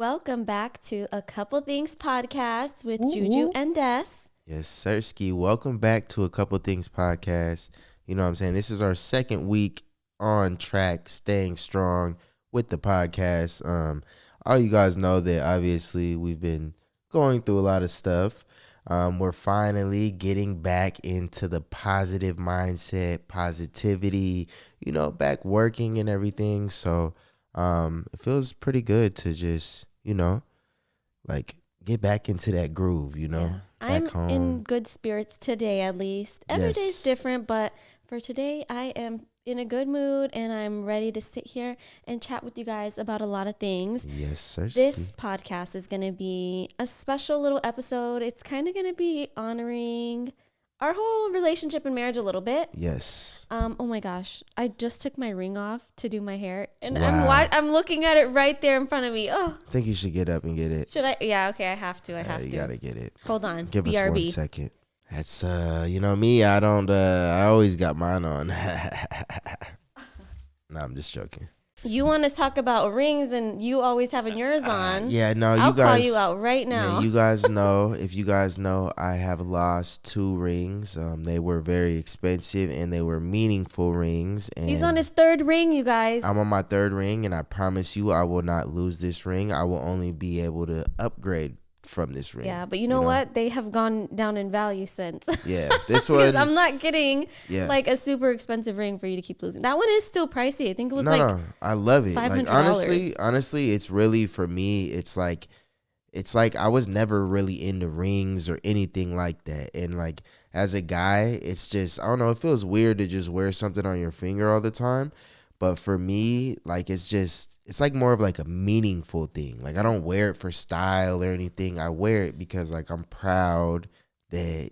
welcome back to A Couple Things podcast with JuJu and Des. Yes, Sirski. Welcome back to A Couple Things podcast. You know what I'm saying? This is our second week on track, staying strong with the podcast. All you guys know that obviously we've been going through a lot of stuff. We're finally getting back into the positive mindset, positivity, back working and everything. So it feels pretty good to just, get back into that groove, Yeah. back I'm home. in good spirits today, at least. Every day's Yes. different, but for today, I am in a good mood and I'm ready to sit here and chat with you guys about a lot of things. Yes, sir. This podcast is going to be a special little episode. It's kind of going to be honoring our whole relationship and marriage a little bit. Yes. Oh my gosh, I just took my ring off to do my hair, and Wow. I'm looking at it right there in front of me. Oh, I think you should get up and get it. should I? Yeah, okay, I have to. You gotta get it. Hold on. Give BRB. us 1 second. That's me. I don't. I always got mine on. No, I'm just joking. You want to talk about rings, and you always having yours on. Yeah, no, I'll you guys. call you out right now. Yeah, you guys know. If you guys know, I have lost 2 rings. They were very expensive and they were meaningful rings. And He's on his 3rd ring, you guys. I'm on my 3rd ring, and I promise you, I will not lose this ring. I will only be able to upgrade from this ring. Yeah, but you know what? They have gone down in value since. Yeah, this one. I'm not getting Yeah. like a super expensive ring for you to keep losing. That one is still pricey. I think it was No, I love it. $500. Like honestly, it's really for me. It's like I was never really into rings or anything like that. And like as a guy, it's just I don't know. It feels weird to just wear something on your finger all the time. But for me, like it's like more of like a meaningful thing. Like I don't wear it for style or anything. I wear it because like I'm proud that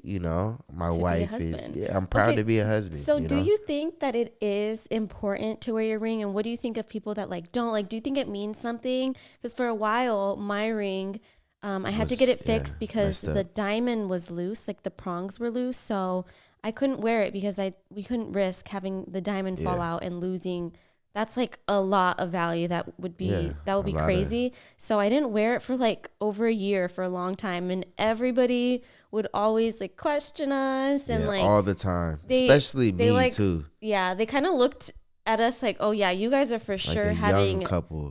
my wife is. Yeah, I'm proud to be a husband. So do you think that it is important to wear your ring? And what do you think of people that like don't? Like, do you think it means something? Because for a while, my ring, I had to get it fixed because the diamond was loose, like the prongs were loose. So I couldn't wear it because we couldn't risk having the diamond fall out and losing. That's like a lot of value that would be crazy. So I didn't wear it for like over a year for a long time, and everybody would always like question us and like all the time, especially me too. Yeah, they kind of looked at us like, oh yeah, you guys are for sure having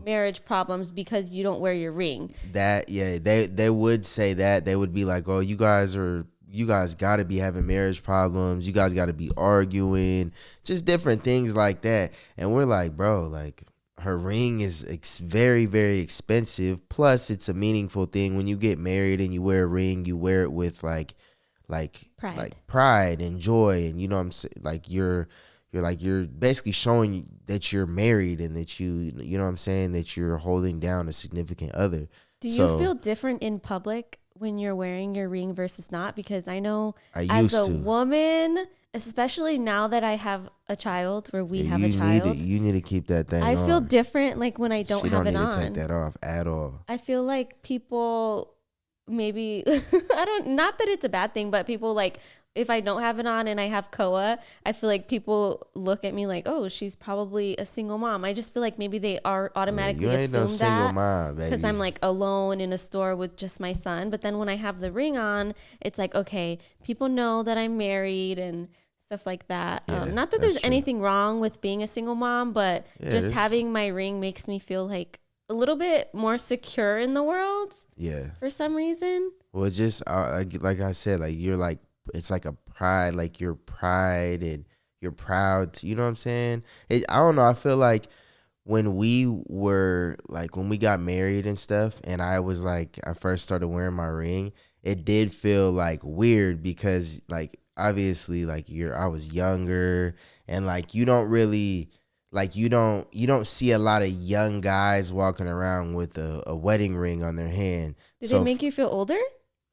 marriage problems because you don't wear your ring. They would say that. They would be like, oh, you guys got to be having marriage problems. You guys got to be arguing, just different things like that. And we're like, bro, like her ring is very, very expensive. Plus, it's a meaningful thing. When you get married and you wear a ring, you wear it with like pride and joy. And you know what I'm saying? Like you're basically showing that you're married and that you know what I'm saying, that you're holding down a significant other. Do you feel different in public when you're wearing your ring versus not? Because I know as a woman, especially now that I have a child or we have a child. You need to keep that thing on. I feel different like when I don't have it on. You don't need to take that off at all. I feel like people maybe, not that it's a bad thing, but people like, if I don't have it on and I have Koa, I feel like people look at me like, oh, she's probably a single mom. I just feel like maybe they are automatically assume that because I'm like alone in a store with just my son. But then when I have the ring on, it's like, okay, people know that I'm married and stuff like that. Not that there's anything wrong with being a single mom, but just having my ring makes me feel like a little bit more secure in the world. Yeah. For some reason. Well, just like I said, like you're like, it's like a pride, like your pride and you're proud to, you know what I'm saying? I don't know. I feel like when we got married and stuff and I first started wearing my ring, it did feel like weird because like, obviously like I was younger and like, you don't really, like you don't see a lot of young guys walking around with a wedding ring on their hand. Did it make you feel older?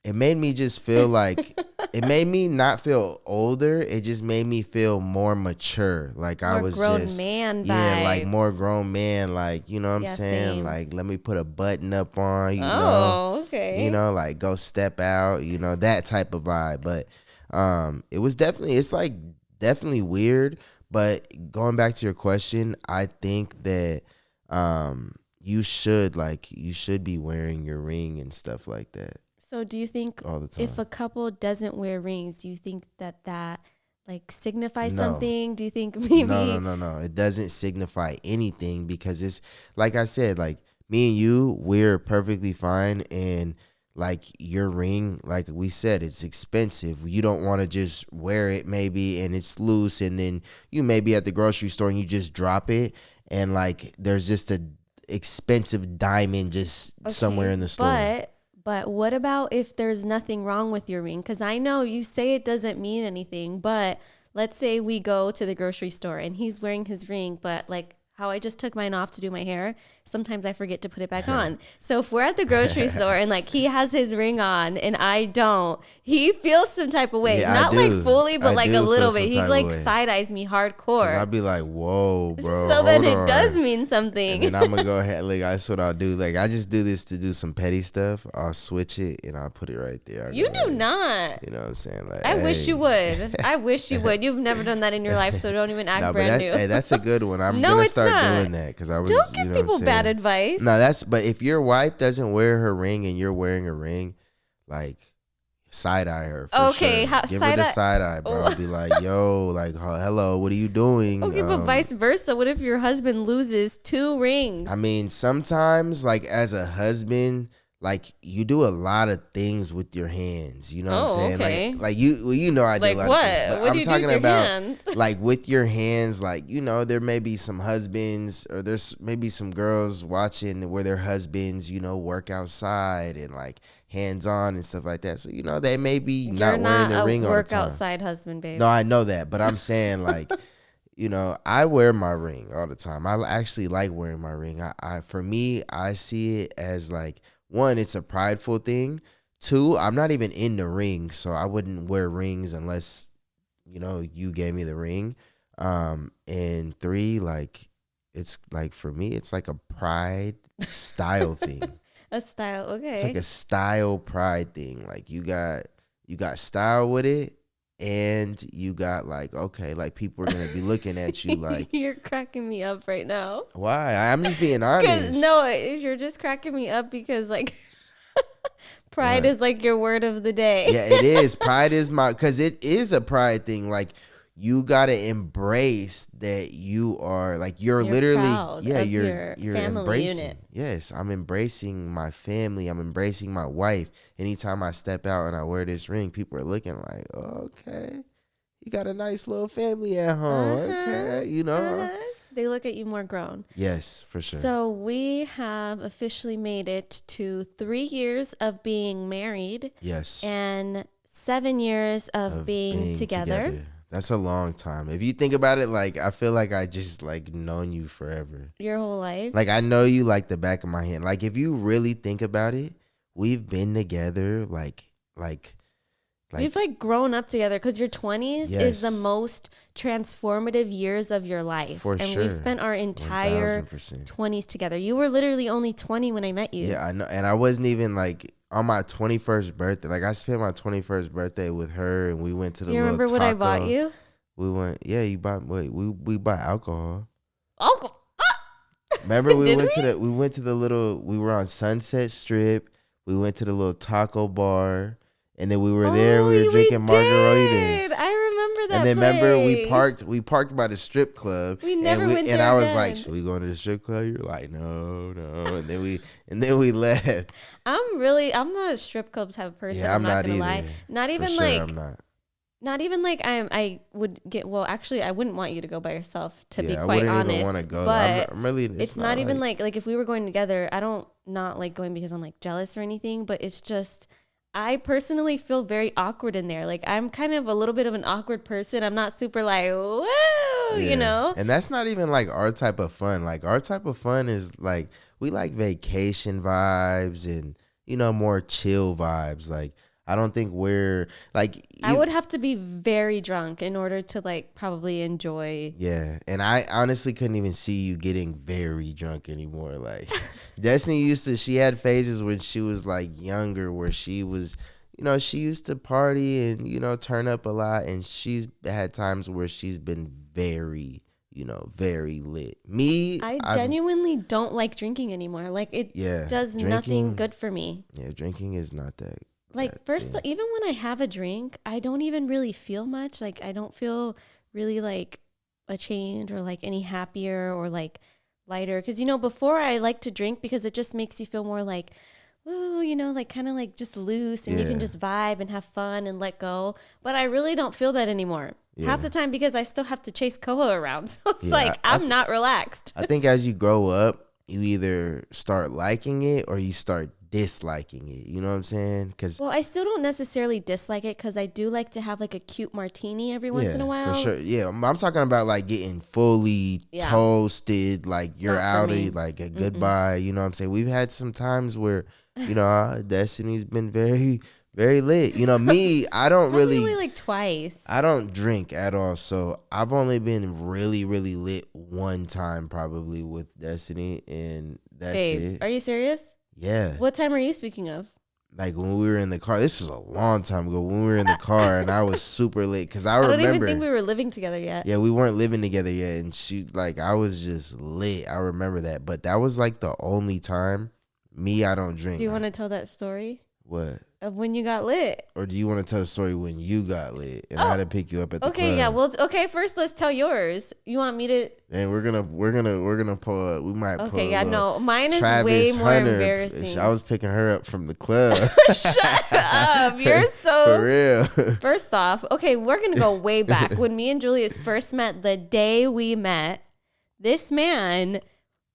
It made me just feel like it made me not feel older. It just made me feel more mature. Like I was grown man vibes. Yeah, like more grown man. Like, you know what I'm saying? Same. Like, let me put a button up on, you know. Oh, okay. You know, like go step out, you know, that type of vibe. But it's like definitely weird. But going back to your question, I think that you should be wearing your ring and stuff like that So do you think all the time. if a couple doesn't wear rings, do you think that like signifies No. something? Do you think maybe No. It doesn't signify anything because it's like I said, like me and you, we're perfectly fine. And like your ring, like we said, it's expensive. You don't want to just wear it maybe and it's loose. And then you may be at the grocery store and you just drop it. And like there's just a expensive diamond just somewhere in the store. But what about if there's nothing wrong with your ring? Because I know you say it doesn't mean anything, but let's say we go to the grocery store and he's wearing his ring, but like how I just took mine off to do my hair, sometimes I forget to put it back on. So if we're at the grocery store and like he has his ring on and I don't, he feels some type of way. Yeah, Not like fully, but like a little bit. He like side eyes me hardcore. I'd be like, whoa, bro. So then it does mean something. And then I'm gonna go ahead, like that's what I'll do. Like I just do this to do some petty stuff. I'll switch it and I'll put it right there. You do not. You know what I'm saying? Like I wish you would. I wish you would. You've never done that in your life, so don't even act brand new. Hey, that's a good one. I'm gonna start doing that because I was. Don't give people bad advice. No, but if your wife doesn't wear her ring and you're wearing a ring, like side eye her. Okay, sure. Give her the side eye, bro. Oh. Be like, yo, like, hello, what are you doing? Okay, but vice versa. What if your husband loses 2 rings? I mean, sometimes, like as a husband, like you do a lot of things with your hands. You know what I'm saying? Okay. Like you know I do a lot of things. But what I'm talking about like with your hands, like, you know, there may be some husbands or there's maybe some girls watching where their husbands, you know, work outside and like hands on and stuff like that. So, you know, they may be not wearing the ring all the time. Work outside husband, babe. No, I know that, but I'm saying like you know, I wear my ring all the time. I actually like wearing my ring. For me, I see it as like, one, it's a prideful thing. 2, I'm not even in the ring, so I wouldn't wear rings unless, you know, you gave me the ring. And 3, like, it's like for me, it's like a pride style thing. A style, okay. It's like a style pride thing. Like you got style with it. And you got like, okay, like people are going to be looking at you like. You're cracking me up right now. Why? I'm just being honest. No, you're just cracking me up because like pride is like your word of the day. Yeah, it is. Pride is because it is a pride thing. Like you got to embrace that you are like, you're literally, you're embracing. Unit. Yes, I'm embracing my family. I'm embracing my wife. Anytime I step out and I wear this ring, people are looking like, oh, okay, you got a nice little family at home. Okay, you know. They look at you more grown. Yes, for sure. So we have officially made it to 3 years of being married. Yes. And 7 years of being together. That's a long time. If you think about it, like, I feel like I just, like, known you forever. Your whole life? Like, I know you like the back of my hand. Like, if you really think about it, we've been together, like we've, like, grown up together because your 20s is the most transformative years of your life. For sure. And we've spent our entire 1000%. 20s together. You were literally only 20 when I met you. Yeah, I know. And I wasn't even, like, on my 21st birthday. Like, I spent my 21st birthday with her, and we went to the little taco. You remember what I bought you? We went, yeah, you bought, we bought alcohol. Alcohol? Remember we went to the little, we were on Sunset Strip. We went to the little taco bar. And then we were there. We were drinking margaritas. I remember that. And then place. Remember we parked by the strip club. We never went there. And I was like, "Should we go into the strip club?" You're like, "No." And then we left. I'm not a strip club type of person. Yeah, I'm not gonna either. Lie. Not even For like sure, I'm not. Not even like I would get. Well, actually, I wouldn't want you to go by yourself. To be quite honest, I wouldn't even want to go. But I'm really. It's not even like if we were going together. I don't not like going because I'm like jealous or anything. But it's just. I personally feel very awkward in there. Like, I'm kind of a little bit of an awkward person. I'm not super like, woo, you know? And that's not even like our type of fun. Like, our type of fun is like, we like vacation vibes and, you know, more chill vibes. Like, I don't think we're like. I would have to be very drunk in order to like probably enjoy. Yeah. And I honestly couldn't even see you getting very drunk anymore. Like Destiny she had phases when she was like younger where she was, you know, she used to party and, you know, turn up a lot. And she's had times where she's been very, very lit. Me, I genuinely don't like drinking anymore. Like it does nothing good for me. Yeah, drinking is not that. Like even when I have a drink, I don't even really feel much. Like I don't feel really like a change or like any happier or like lighter. Because before I like to drink because it just makes you feel more like, ooh, like kind of like just loose and you can just vibe and have fun and let go. But I really don't feel that anymore. Half the time because I still have to chase Koho around. So it's like I'm not relaxed. I think as you grow up, you either start liking it or you start disliking it. You know what I'm saying? Well, I still don't necessarily dislike it because I do like to have like a cute martini every once in a while. For sure. Yeah, I'm talking about like getting fully toasted, like you're out of like a goodbye. You know what I'm saying? We've had some times where, Destiny's been very, very lit. Me, I don't really like twice. I don't drink at all. So I've only been really, really lit one time probably with Destiny, and that's it. Are you serious? Yeah. What time are you speaking of? Like when we were in the car. This was a long time ago. When we were in the car and I was super lit because I remember. I don't even think we were living together yet. Yeah, we weren't living together yet, and I was just lit. I remember that, but that was like the only time. I don't drink. Do you want to tell that story? What? Of when you got lit. Or do you want to tell the story when you got lit and I had to pick you up at the club? Okay, yeah. Well, first let's tell yours. You want me to? And we're gonna pull up. We might pull. Okay, yeah, no, mine is Travis way more Hunter. embarrassing. I was picking her up from the club. Shut up! You're so for real. First off, okay, we're gonna go way back. When me and Julius first met, the day we met, this man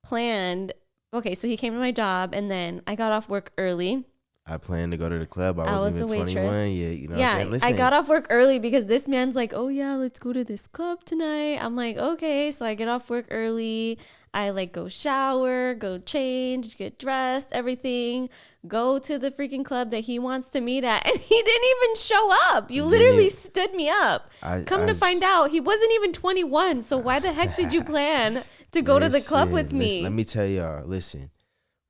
planned. Okay, so he came to my job, and then I got off work early. I planned to go to the club. I wasn't even 21 yet. You know what I'm saying? Listen, I got off work early because this man's like, oh, yeah, let's go to this club tonight. I'm like, okay. So I get off work early. I like go shower, go change, get dressed, everything. Go to the freaking club that he wants to meet at. And he didn't even show up. You literally stood me up. Come to find out, he wasn't even 21. So why the heck did you plan to go to the club with me? Let me tell y'all, listen.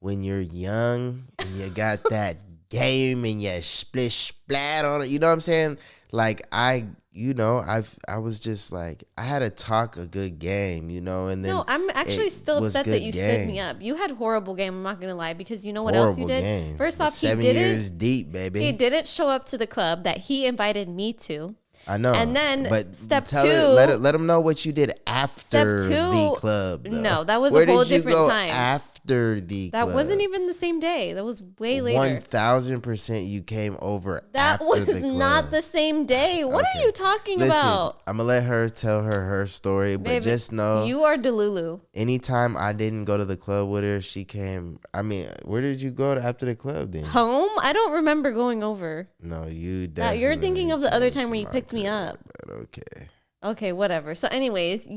When you're young and you got that game and you splish splat on it, you know what I'm saying? Like I was just like, I had to talk a good game, and then no, I'm actually still upset that you stood me up. You had horrible game. I'm not gonna lie, because you know what else you did? Game. First off, 7 years deep, baby. He didn't show up to the club that he invited me to. I know. And then but step two. Let them know what you did after the club. Though. No, that was a whole different time. After the club. That wasn't even the same day. That was way later. 1000% you came over that after the club. That was not the same day. What are you talking about? I'm going to let her tell her story, but just know. You are Delulu. Anytime I didn't go to the club with her, she came. I mean, where did you go after the club then? Home? I don't remember going over. No, you definitely. Now, you're thinking of the other time where you picked me up. Okay. Okay, whatever. So anyways,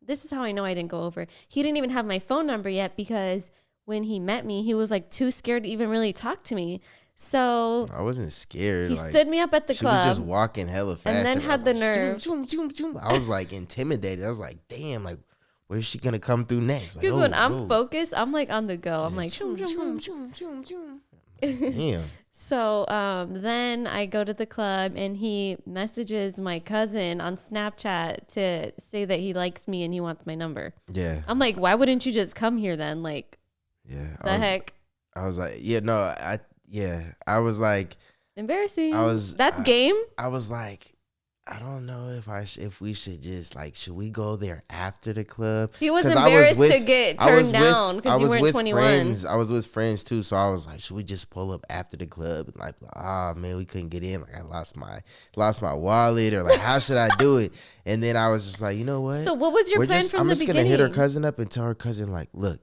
this is how I know I didn't go over. He didn't even have my phone number yet because when he met me, he was like too scared to even really talk to me. So I wasn't scared. He stood me up at the club. She was just walking hella fast. And then had the nerve. I was like intimidated. I was like, damn, like where's she gonna come through next? Because when I'm focused, I'm like on the go. I'm like, damn. So then I go to the club and he messages my cousin on Snapchat to say that he likes me and he wants my number. Yeah. I'm like, why wouldn't you just come here then? Like, heck? I was like, I was like, embarrassing. That's game. I was like, I don't know if we should just like, should we go there after the club? He was embarrassed to get turned down because you weren't 21. I was with friends too, so I was like, should we just pull up after the club? And like, man, we couldn't get in. Like, I lost my wallet, or like, how should I do it? And then I was just like, you know what? So what was your plan from the beginning? I'm just gonna hit her cousin up and tell her cousin like, look,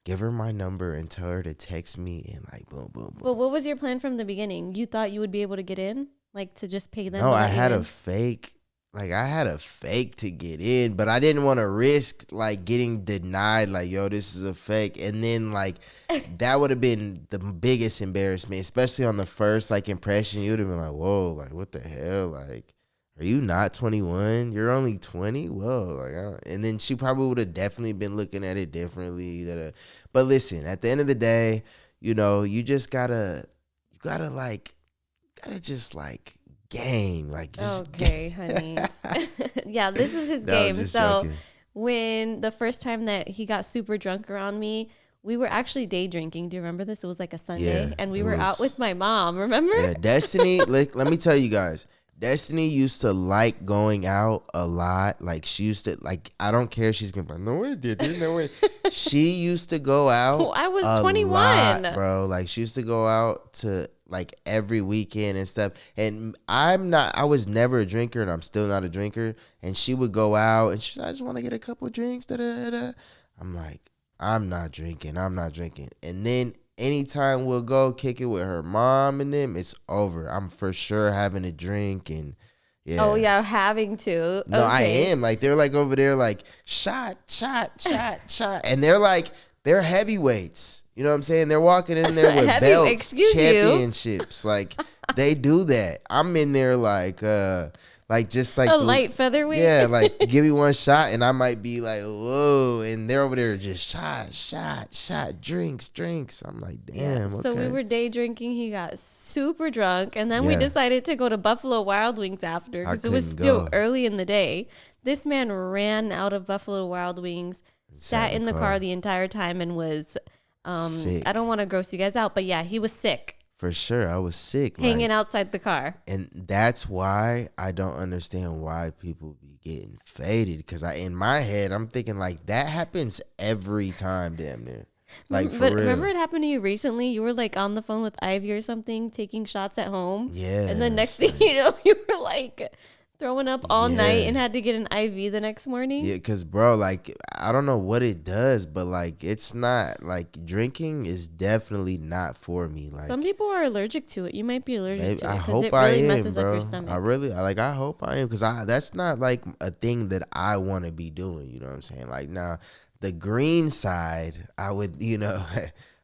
give her my number and tell her to text me and like, boom, boom, boom. But what was your plan from the beginning? You thought you would be able to get in? Like to just pay them? No, I had a fake to get in, but I didn't want to risk like getting denied. Like, yo, this is a fake, and then like that would have been the biggest embarrassment, especially on the first like impression. You would have been like, whoa, like what the hell? Like, are you not 21? You're only 20? Whoa, like, and then she probably would have definitely been looking at it differently. But listen, at the end of the day, you just gotta just like game, like just okay, honey. Yeah, this is his game. So joking. when the first time that he got super drunk around me, we were actually day drinking. Do you remember this? It was like a Sunday, and we were out with my mom. Remember? Yeah, Destiny. Let me tell you guys. Destiny used to like going out a lot. Like she used to like. I don't care. She's gonna be like, no way, did it? No way. She used to go out. Oh, I was 21, lot, bro. Like she used to go out to like every weekend and stuff. And I'm not. I was never a drinker, and I'm still not a drinker. And she would go out, and she's, I just want to get a couple of drinks. Da, da, da, da. I'm like, I'm not drinking. I'm not drinking. And then anytime we'll go kick it with her mom and them, it's over. I'm for sure having a drink and yeah. Oh yeah, having to. No, okay. I am. Like they're like over there like shot, shot. And they're heavyweights. You know what I'm saying? They're walking in there with belts, championships. Like they do that. I'm in there like just like a light featherweight. Yeah, like give me one shot and I might be like, whoa, and they're over there just shot, drinks. I'm like, damn. Yeah, so okay. we were day drinking. He got super drunk, and then we decided to go to Buffalo Wild Wings after because it was still early in the day. This man ran out of Buffalo Wild Wings, sat in the car the entire time, and was sick. I don't want to gross you guys out, but yeah, he was sick. For sure, I was sick. Hanging outside the car. And that's why I don't understand why people be getting faded. Because in my head, I'm thinking like that happens every time, damn near. Like for real. Remember it happened to you recently? You were like on the phone with Ivy or something, taking shots at home. Yeah. And the next thing you know, you were like throwing up all night and had to get an IV the next morning. Yeah, because, bro, like, I don't know what it does, but, like, it's not, like, drinking is definitely not for me. Like, some people are allergic to it. You might be allergic to it. I hope it really I am, messes bro. Up your stomach. I hope I am, because that's not, like, a thing that I want to be doing, you know what I'm saying? Like, now, the green side, I would, you know...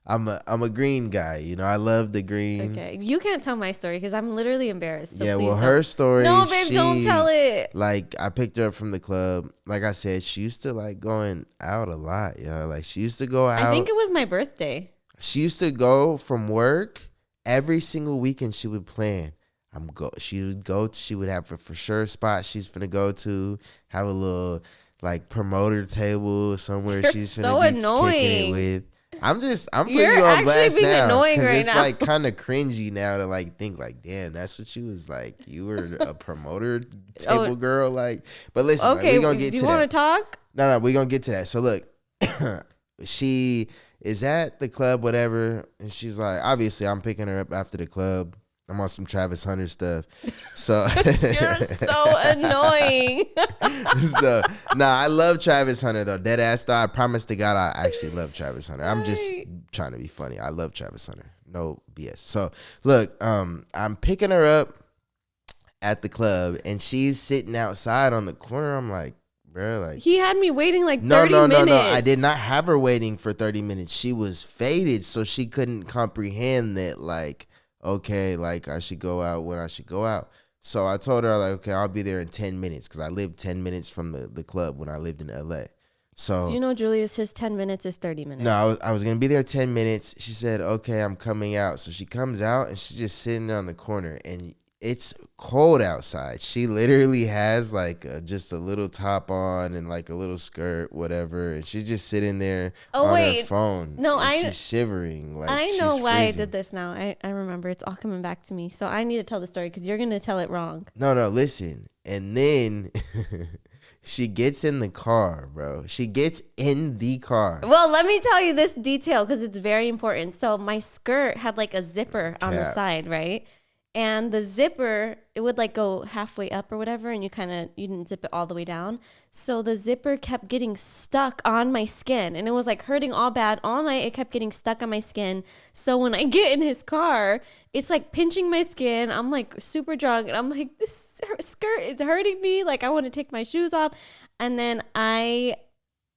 I'm a green guy, you know. I love the green. Okay, you can't tell my story because I'm literally embarrassed. So yeah, please well, don't. her story. No, babe, don't tell it. Like, I picked her up from the club. Like I said, she used to like going out a lot, yo. Like she used to go out. I think it was my birthday. She used to go from work every single weekend. She would plan. She would have a for sure spot she's finna go to. Have a little like promoter table somewhere. You're she's so finna be annoying. kicking it with. I'm putting You're you on blast being now annoying right it's now. like kind of cringy now to like think like, damn, that's what you was like. You were a promoter table girl, like. But listen, okay, like, we gonna get to that. Do you want to talk? No, we gonna get to that. So look, she is at the club, whatever, and she's like, obviously, I'm picking her up after the club. I'm on some Travis Hunter stuff. So you're so annoying. So I love Travis Hunter though. Dead ass though. I promise to God I actually love Travis Hunter. I'm just trying to be funny. I love Travis Hunter. No BS. So look, I'm picking her up at the club and she's sitting outside on the corner. I'm like, bro, like he had me waiting like 30 minutes. No. I did not have her waiting for 30 minutes. She was faded, so she couldn't comprehend that like, okay, like I should go out when I should go out. So I told her like, okay, I'll be there in 10 minutes because I lived 10 minutes from the club when I lived in LA. So you know, Julius, his 10 minutes is 30 minutes. No, I was going to be there 10 minutes. She said, okay, I'm coming out. So she comes out and she's just sitting there on the corner and it's cold outside. She literally has like just a little top on and like a little skirt, whatever. And she's just sitting there on her phone. No, she's shivering. Like I know she's why freezing. I did this now. I remember. It's all coming back to me. So I need to tell the story because you're going to tell it wrong. No, listen. And then she gets in the car, bro. She gets in the car. Well, let me tell you this detail because it's very important. So my skirt had like a zipper on the side, right? And the zipper, it would like go halfway up or whatever, and you didn't zip it all the way down. So the zipper kept getting stuck on my skin, and it was like hurting all bad all night. It kept getting stuck on my skin. So when I get in his car, it's like pinching my skin. I'm like super drunk, and I'm like, this skirt is hurting me. Like I want to take my shoes off, and then I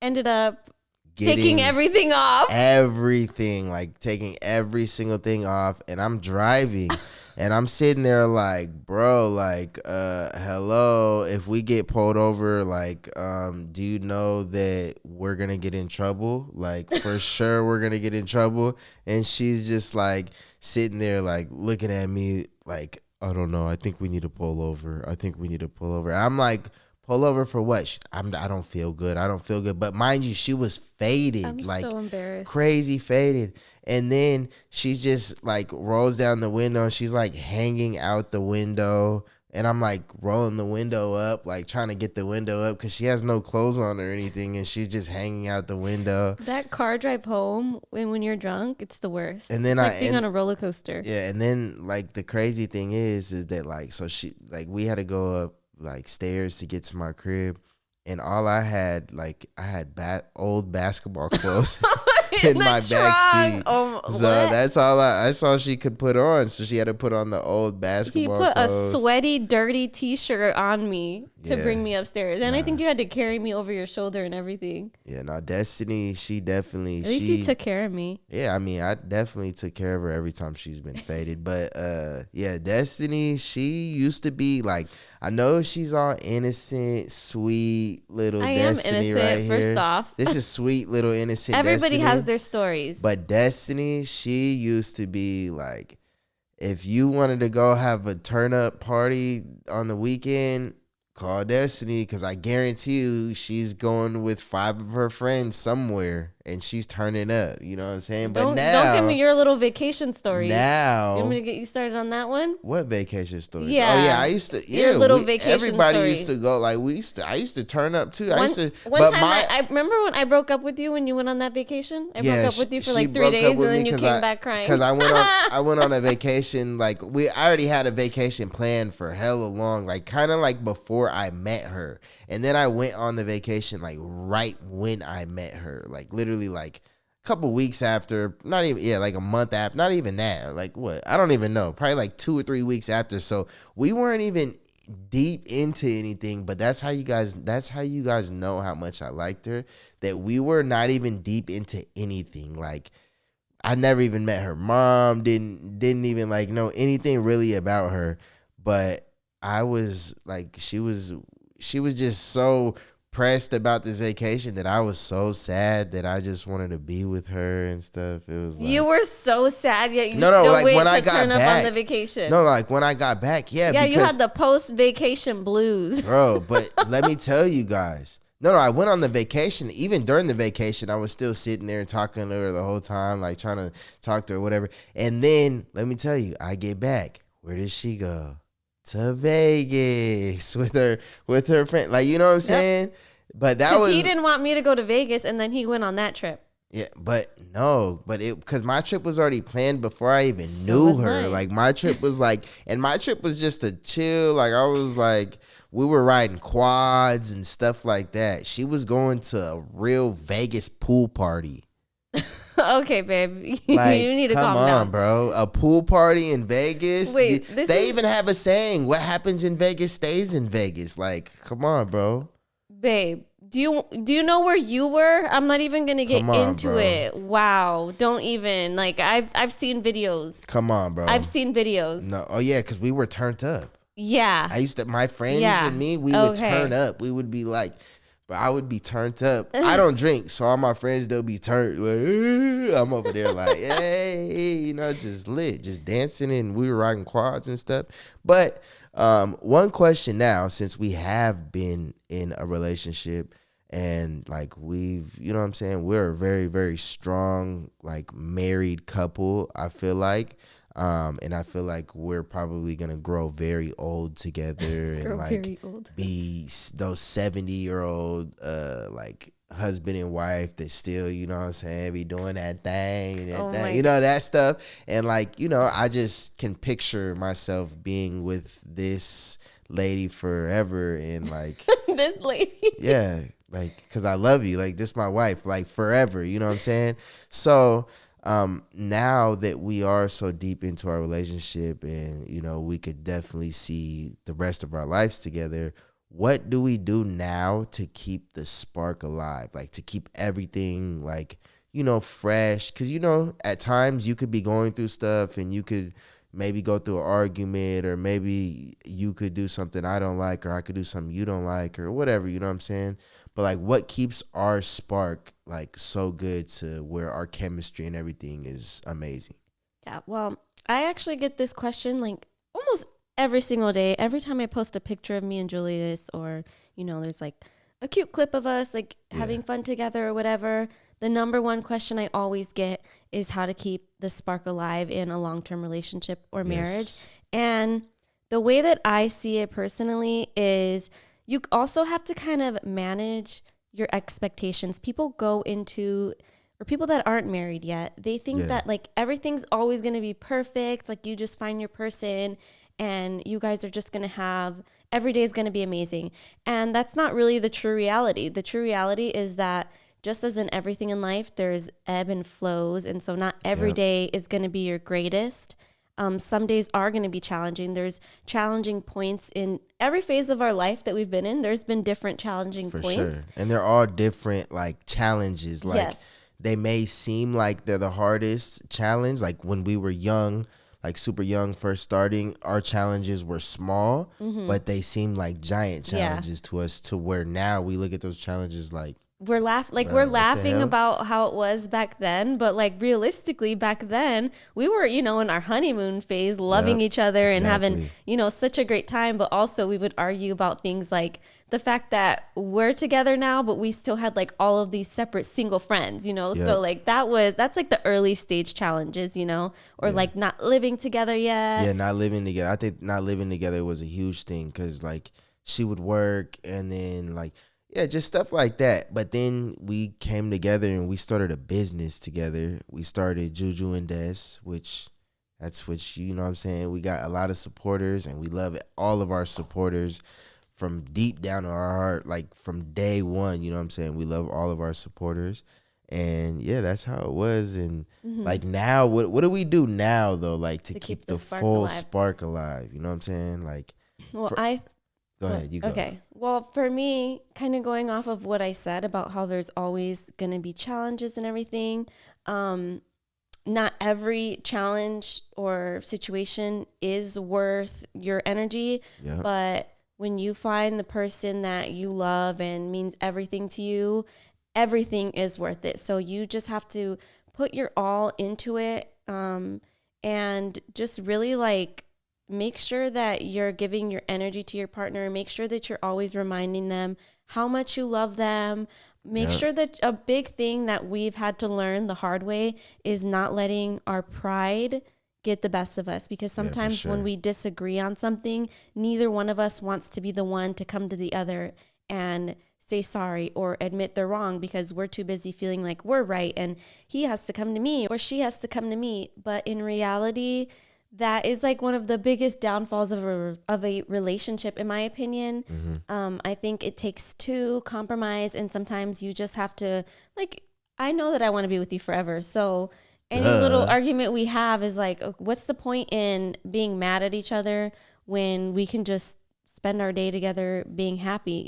ended up taking everything off. Everything, like taking every single thing off, and I'm driving. And I'm sitting there like, bro, like, hello, if we get pulled over, like, do you know that we're going to get in trouble? Like, for sure we're going to get in trouble. And she's just like sitting there like looking at me like, I don't know. I think we need to pull over. And I'm like, Pull over for what? I don't feel good. I don't feel good. But mind you, she was faded, I'm like so embarrassed. crazy faded. And then she just like rolls down the window and she's like hanging out the window. And I'm like rolling the window up, like trying to get the window up because she has no clothes on or anything. And she's just hanging out the window. That car drive home when you're drunk, it's the worst. And then it's like being on a roller coaster. Yeah. And then like the crazy thing is that like, so she, like we had to go up like stairs to get to my crib. And all I had, like, I had old basketball clothes in my back seat. So that's all she could put on. So she had to put on the old basketball clothes. He put a sweaty, dirty t-shirt on me to bring me upstairs. And I think you had to carry me over your shoulder and everything. Yeah, no, Destiny, she definitely. At least you took care of me. Yeah, I mean, I definitely took care of her every time she's been faded. But, yeah, Destiny, she used to be, like, I know she's all innocent, sweet little Destiny right here. First off. This is sweet little innocent Everybody Destiny. has their stories. But Destiny, she used to be like, if you wanted to go have a turn up party on the weekend, call Destiny, because I guarantee you she's going with 5 of her friends somewhere and she's turning up. You know what I'm saying? But now, don't give me your little vacation stories. Now, you want me to get you started on that one? What vacation stories? Yeah. Oh yeah, I used to. Yeah, your little vacation everybody stories. used to go. Like I used to turn up too. One time I remember when I broke up with you when you went on that vacation. I broke up with you for like 3 days and then you came back crying. Because I went on a vacation. Like I already had a vacation planned for hella long. Like kind of like before I met her, and then I went on the vacation like right when I met her. Like literally like couple weeks after, not even, like a month after, not even that, like what, I don't even know, probably like 2 or 3 weeks after. So we weren't even deep into anything, but that's how you guys know how much I liked her, that we were not even deep into anything. Like I never even met her mom, didn't even like know anything really about her, but I was like, she was just so pressed about this vacation that I was so sad that I just wanted to be with her and stuff. It was like, you were so sad, yet you like wait when to I got turn back, up on the vacation. No, like when I got back, because you had the post-vacation blues. Bro, but let me tell you guys. No, I went on the vacation. Even during the vacation, I was still sitting there and talking to her the whole time, like trying to talk to her, whatever. And then, let me tell you, I get back. Where does she go? To Vegas with her friend. Like, you know what I'm saying? But that was, he didn't want me to go to Vegas, and then he went on that trip. Yeah, because my trip was already planned before I even knew her. Mine. Like my trip was like, and my trip was just to chill. Like I was like, we were riding quads and stuff like that. She was going to a real Vegas pool party. Okay, babe. Like, you need to come calm on, down, bro. A pool party in Vegas. Wait, they even have a saying: "What happens in Vegas stays in Vegas." Like, come on, bro. Babe, do you know where you were? I'm not even gonna get into bro. it. Wow, don't even like. I've seen videos. Come on, bro. I've seen videos. No, oh yeah, because we were turned up. Yeah, My friends and me, we would turn up. We would be like. But I would be turned up. I don't drink, so all my friends, they'll be turned. Like, I'm over there like, hey, just lit, just dancing, and we were riding quads and stuff. But one question now, since we have been in a relationship and like we've, you know what I'm saying, we're a very, very strong like married couple, I feel like. And I feel like we're probably gonna grow very old together and like be those 70-year-old like husband and wife that still, you know what I'm saying, be doing that thing, that stuff. And like, I just can picture myself being with this lady forever and like this lady. Yeah, like because I love you, like this my wife, like forever, you know what I'm saying? So now that we are so deep into our relationship and, we could definitely see the rest of our lives together, what do we do now to keep the spark alive? Like to keep everything like, fresh? Because, at times you could be going through stuff and you could maybe go through an argument, or maybe you could do something I don't like, or I could do something you don't like, or whatever, you know what I'm saying? But like what keeps our spark like so good to where our chemistry and everything is amazing? Yeah, well, I actually get this question like almost every single day. Every time I post a picture of me and JuJu Des or, there's like a cute clip of us like Yeah. having fun together or whatever, the number one question I always get is how to keep the spark alive in a long-term relationship or marriage. Yes. And the way that I see it personally is you also have to kind of manage your expectations. People go into, or people that aren't married yet, they think Yeah. that like everything's always going to be perfect. Like you just find your person and you guys are just going to have, every day is going to be amazing. And that's not really the true reality. The true reality is that just as in everything in life, there's ebb and flows. And so not every Yep. day is going to be your greatest. Some days are going to be challenging. There's challenging points in every phase of our life that we've been in. There's been different challenging For points. sure. And they're all different like challenges. Like Yes. they may seem like they're the hardest challenge. Like when we were young, like super young, first starting, our challenges were small, but they seem like giant Yeah. challenges to us, to where now we look at those challenges like, We're Bro, we're what the laughing hell? about how it was back then, but like realistically back then we were, in our honeymoon phase, loving Yep, each other and having, exactly. such a great time. But also we would argue about things like the fact that we're together now, but we still had like all of these separate single friends, Yep. So like that's like the early stage challenges, or Yeah. like not living together yet. Yeah, not living together. I think not living together was a huge thing because like she would work and then like, yeah, just stuff like that. But then we came together and we started a business together. We started JuJu Des, which you know what I'm saying. We got a lot of supporters and we love all of our supporters from deep down in our heart, like from day one. You know what I'm saying. We love all of our supporters, and yeah, that's how it was. And like now, what do we do now though? Like to keep the spark full alive. spark alive. You know what I'm saying? Like, Well, for- go ahead, you go. Okay. Well, for me, kind of going off of what I said about how there's always going to be challenges and everything, not every challenge or situation is worth your energy, Yeah. but when you find the person that you love and means everything to you, everything is worth it. So you just have to put your all into it, and just really like make sure that you're giving your energy to your partner. Make sure that you're always reminding them how much you love them. Make Yeah. sure that a big thing that we've had to learn the hard way is not letting our pride get the best of us, because Yeah, for sometimes sure. when we disagree on something, neither one of us wants to be the one to come to the other and say sorry or admit they're wrong, because we're too busy feeling like we're right and he has to come to me or she has to come to me. But in reality, that is like one of the biggest downfalls of a relationship, in my opinion. I think it takes two compromise, and sometimes you just have to, like, I know that I want to be with you forever. So any little argument we have is like, what's the point in being mad at each other when we can just spend our day together being happy,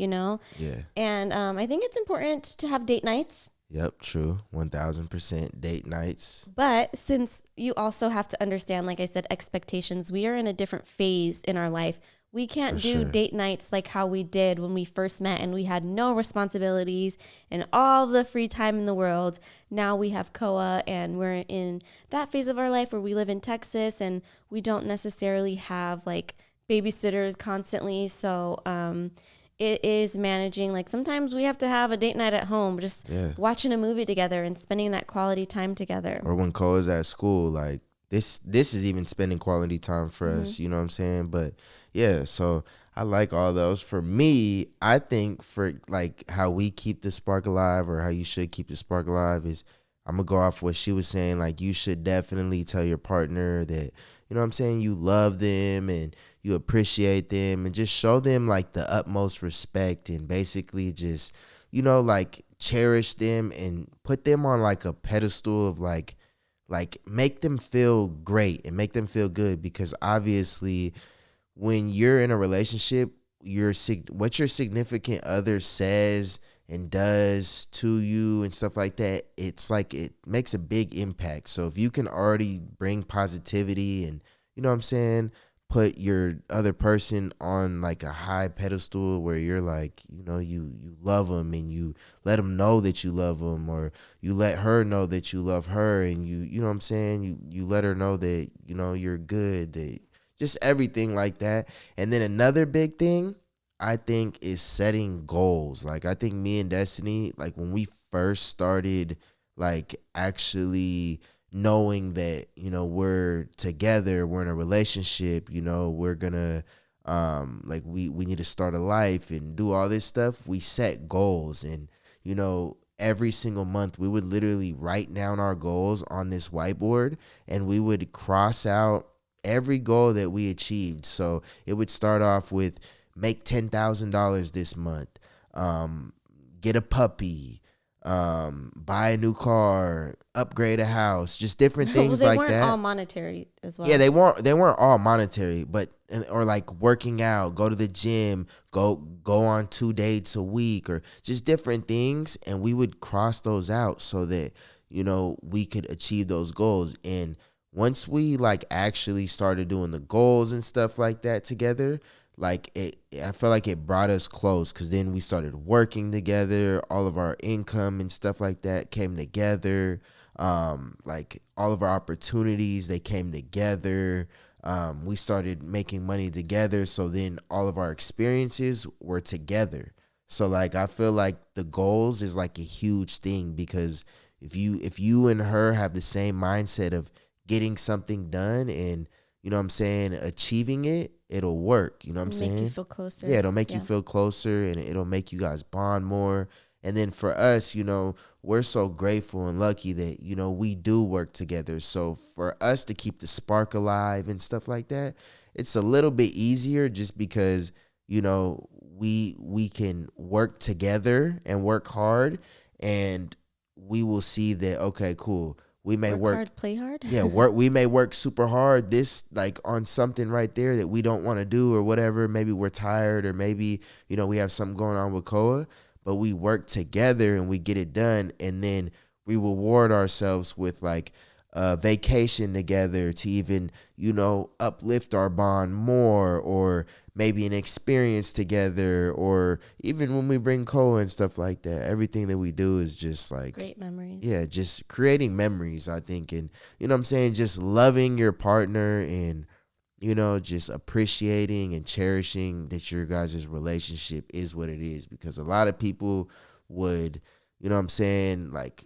Yeah. And I think it's important to have date nights. Yep. True. 1000% date nights. But since you also have to understand, like I said, expectations, we are in a different phase in our life. We can't For do sure. date nights like how we did when we first met and we had no responsibilities and all the free time in the world. Now we have COA and we're in that phase of our life where we live in Texas and we don't necessarily have like babysitters constantly. So, it is managing, like sometimes we have to have a date night at home, just Yeah. watching a movie together and spending that quality time together. Or when Cole is at school, like this is even spending quality time for us, you know what I'm saying? But yeah, so I like all those. For me, I think for like how we keep the spark alive, or how you should keep the spark alive, is I'm gonna go off what she was saying. Like you should definitely tell your partner that, you know what I'm saying, you love them and you appreciate them, and just show them like the utmost respect, and basically just, like cherish them and put them on like a pedestal of like make them feel great and make them feel good, because obviously when you're in a relationship, what your significant other says and does to you and stuff like that, it's like it makes a big impact. So if you can already bring positivity and, you know what I'm saying, put your other person on like a high pedestal where you're like, you love them and you let them know that you love them, or you let her know that you love her, and you know what I'm saying, you let her know that, you're good, that just everything like that. And then another big thing, I think is setting goals. Like I think me and Destiny, like when we first started like actually knowing that, we're together, we're in a relationship, we're gonna like we need to start a life and do all this stuff, we set goals. And every single month we would literally write down our goals on this whiteboard, and we would cross out every goal that we achieved. So it would start off with make $10,000 this month, um, get a puppy, buy a new car, upgrade a house, just different Well, things they like weren't all that. monetary as well. Yeah, they weren't all monetary, but or like working out, go to the gym, go on 2 dates a week, or just different things, and we would cross those out so that we could achieve those goals. And once we like actually started doing the goals and stuff like that together, like I felt like it brought us close, because then we started working together, all of our income and stuff like that came together, like all of our opportunities, they came together. We started making money together, so then all of our experiences were together. So like I feel like the goals is like a huge thing, because if you and her have the same mindset of getting something done, and what I'm saying, achieving it, it'll work. You know what I'm Make you saying? feel closer. Yeah, it'll make you Yeah. feel closer, and it'll make you guys bond more. And then for us, we're so grateful and lucky that, we do work together. So for us to keep the spark alive and stuff like that, it's a little bit easier, just because, we can work together and work hard, and we will see that, okay, cool. We may Work work hard, play hard. yeah, we may work super hard this like on something right there that we don't want to do or whatever. Maybe we're tired, or maybe, we have something going on with Koa, but we work together and we get it done, and then we reward ourselves with like a vacation together to even, uplift our bond more, or maybe an experience together, or even when we bring Koa and stuff like that. Everything that we do is just like, Great memories. yeah, just creating memories, I think. And what I'm saying, just loving your partner, and just appreciating and cherishing that your guys' relationship is what it is. Because a lot of people would, what I'm saying, like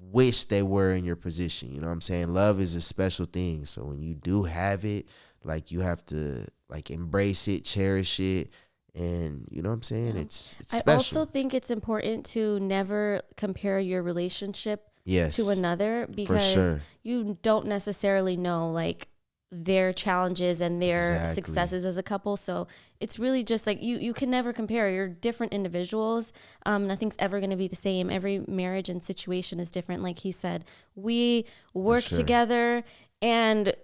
wish they were in your position. You know what I'm saying? Love is a special thing. So when you do have it, like you have to like embrace it, cherish it. And you know what I'm saying? Yeah. It's I special. also think it's important to never compare your relationship to Yes, another, for because sure. you don't necessarily know like their challenges and their Exactly. successes as a couple. So it's really just like you can never compare. You're different individuals. Nothing's ever going to be the same. Every marriage and situation is different. Like he said, we For work sure. together and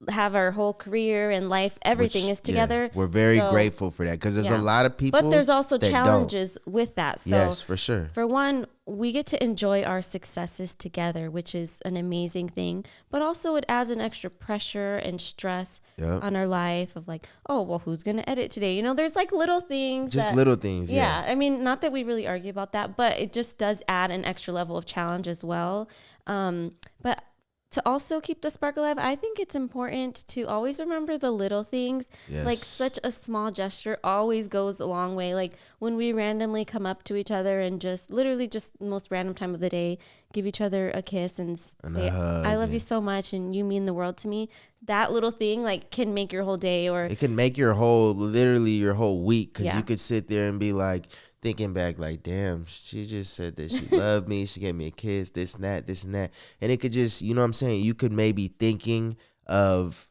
have our whole career and life, everything Which, is yeah, together. we're very So grateful for that, because there's a yeah. lot of But people there's also that don't. challenges with that. So Yes, for sure. for one, we get to enjoy our successes together, which is an amazing thing. But also it adds an extra pressure and stress Yep. on our life of like, oh, well, who's going to edit today? There's like little things Just that, little things, yeah. yeah, I mean, not that we really argue about that, but it just does add an extra level of challenge as well. But to also keep the spark alive, I think it's important to always remember the little things. Like Yes. such a small gesture always goes a long way. Like when we randomly come up to each other and just literally just the most random time of the day, give each other a kiss and And say, a I hug. love you And so much and you mean the world to me. That little thing like can make your whole day or it can make literally your whole week, because you yeah. could sit there and be like, thinking back, like, damn, she just said that she loved me. She gave me a kiss, this and that, this and that. And it could just, you know what I'm saying? You could maybe thinking of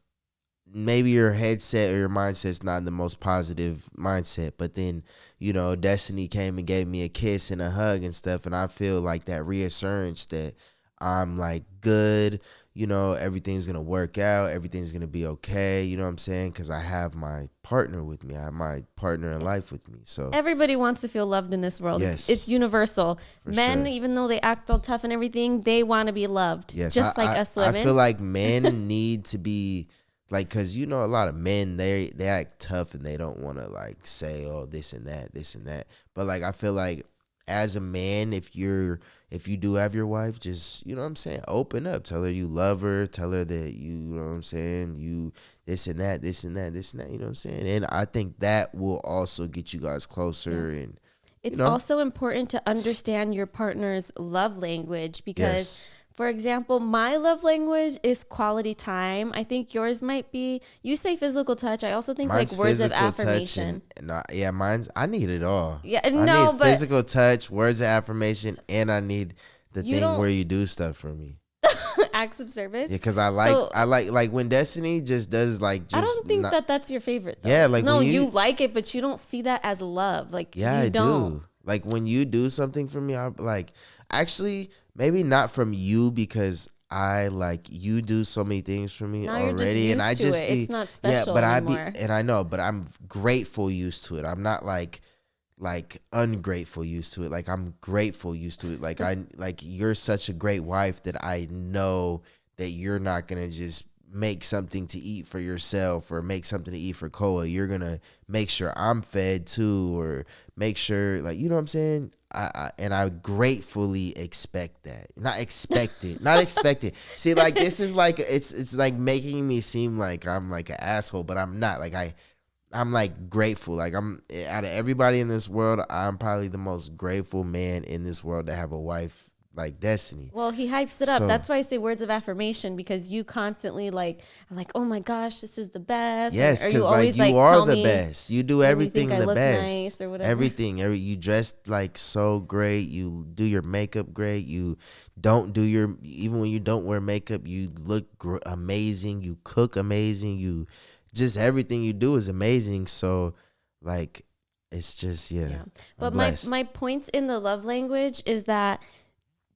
maybe your headset or your mindset's not the most positive mindset, but then, Destiny came and gave me a kiss and a hug and stuff. And I feel like that reassurance that I'm like good, everything's going to work out. Everything's going to be okay. You know what I'm saying? Because I have my partner with me. I have my partner in Yes. life with me. So, Everybody wants to feel loved in this world. It's yes, universal. for Men, sure. even though they act all tough and everything, they want to be loved, Yes, just like us I feel women. like men need to be like, because a lot of men, they act tough and they don't want to like say, oh, this and that, this and that. But like I feel like as a man, if you do have your wife, just, you know what I'm saying, open up, tell her you love her, tell her that you know what I'm saying, this and that, this and that, this and that. You know what I'm saying? And I think that will also get you guys closer. And it's also important to understand your partner's love language because, for example, my love language is quality time. I think yours might be, you say physical touch. I also think mine's like words of affirmation. Mine's, I need it all. Yeah, I no, need but physical touch, words of affirmation, and I need the you thing don't where you do stuff for me. acts of service. Yeah, because I like when Destiny just does like just. I don't think that's your favorite. Though. Yeah, like no, when you like it, but you don't see that as love. Like yeah, you I don't. do. Like when you do something for me, I'm like, actually, maybe not from you because I like you do so many things for me Now already, you're and I just used just to it. be It's not special but anymore. and I know, but I'm grateful used to it. I'm not like ungrateful used to it. Like I'm grateful used to it. Like like you're such a great wife that I know that you're not gonna just make something to eat for yourself or make something to eat for Koa. You're gonna make sure I'm fed too, or make sure, like, you know what I'm saying. I gratefully expect that. Not expect it. Not expect it. See, like this is like it's like making me seem like I'm like an asshole, but I'm not. Like I'm like grateful. Like I'm out of everybody in this world, I'm probably the most grateful man in this world to have a wife like Destiny. Well, he hypes it up. So That's why I say words of affirmation because you constantly like, are like, oh my gosh, this is the best. yes, Or you because always like you like are tell the me best. You do when you think everything I the look best. nice or whatever. Everything. You dressed like so great. You do your makeup great. You don't do your even when you don't wear makeup, you look amazing. You cook amazing. You just everything you do is amazing. So like it's just yeah. But blessed. my points in the love language is that